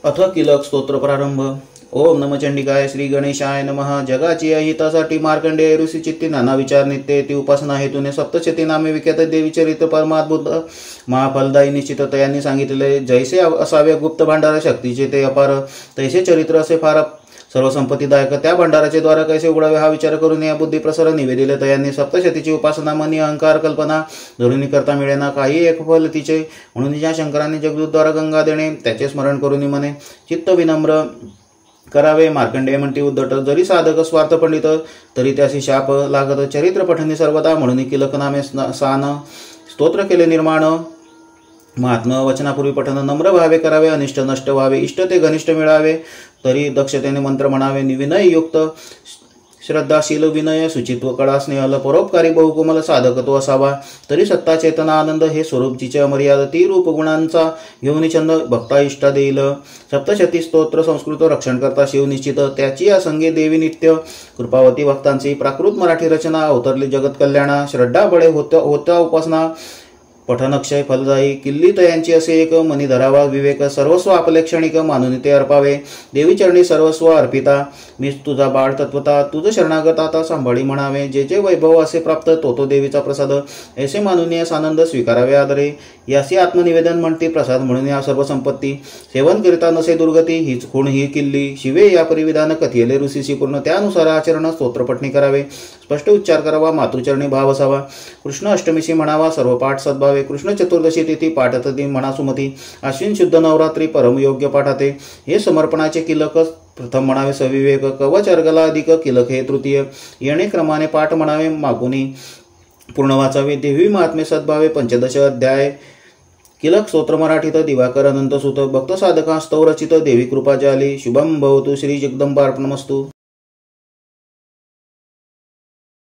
अथ किलक स्तोत्र प्रारंभ। ओम नम चंडिकाय श्री गणेशाय नमः। जगाची हितासाठी मार्कंडेय ऋषी चित्ती नाना विचार नित्य ती उपासना हेतूने सप्तशती नामे विख्यात देवी चरित्र परमाद्भुत महाफलदायी निश्चित यांनी सांगितले। जैसे असावे गुप्त भांडार शक्तीचे ते अपार, तैसे चरित्र असे फार सर्व संपत्तीदायक। त्या भंडाराचे द्वार कैसे उघडावे हा विचार करून या बुद्धी प्रसार निवेदिले तयांनी सप्तशतीची उपासना मनी अहंकार कल्पना धरुणी करता मिळेना काही एक फल तिचे। म्हणून ज्या शंकरांनी जगदूतद्वारा गंगा देणे त्याचे स्मरण करून मने चित्त विनम्र करावे। मार्कंडेय म्हणते उद्धट, जरी साधक स्वार्थ पंडित तरी त्याशी शाप लागत। चरित्र पठणी सर्वदा म्हणून किलक नामे सान स्तोत्र केले निर्माण। महात्मा वचनापूर्वी पठन नम्र भावे करावे, अनिष्ट नष्ट व्हावे, इष्ट ते घनिष्ठ मिळावे, तरी दक्षतेने मंत्र म्हणावे। विनय युक्त श्रद्धाशील विनय शुचित्व कळा स्नेहल परोपकारी बहुकोमल साधकत्व असावा, तरी सत्ता चेतना आनंद हे स्वरूपचीचे अमर्याद ती रूप गुणांचा घेऊन छंद भक्ता इष्टा देईल। सप्तशती स्तोत्र संस्कृत रक्षण करता शिव निश्चित, त्याची या संगे देवी नित्य कृपावती भक्तांची प्राकृत मराठी रचना अवतरली जगत कल्याणा। श्रद्धा बळे होता उपासना पठनक्षय फलदायी, किल्ली तयांची असे एक मनी धरावा विवेक, सर्वस्व आपले क्षणिक मानून ते अर्पावे। देवी चरणी सर्वस्व अर्पिता, मी तुझा बाळ तत्वता तुझ शरणागत आता सांभाळी म्हणावे। जे जे वैभव असे प्राप्त तो देवीचा प्रसाद, ऐसे मानून यास आनंद स्वीकारावे आदरे। यासी आत्मनिवेदन म्हणते प्रसाद म्हणून या सर्व संपत्ती, सेवन करिता नसे दुर्गती हीच खूण ही किल्ली। शिवे या परिविधान कथियले ऋषीशी पूर्ण, त्यानुसार आचरण स्तोत्रपठणी करावे, स्पष्ट उच्चार करावा, मातृचरणी भाव असावा। कृष्ण अष्टमीशी म्हणावा सर्व पाठ सद्भावे, कृष्ण चतुर्दशी तिथी पाठतती म्हणा सुमती, अश्विन शुद्ध नवरात्री परम योग्य पाठाते। हे समर्पणाचे किलक प्रथम म्हणावे सविवेक, कवच अर्गला अधिक किलक हे तृतीय, येणे क्रमाने पाठ म्हणावे मागुनी पूर्ण वाचावे। देवी महात्मे सद्भावे पंचदश अध्याय। किलक स्तोत्र मराठीत दिवाकर अनंत सुत, भक्त साधका स्तव रचित देवी कृपा जाली। शुभम भवतु श्री जगदंबार्पणमस्तु।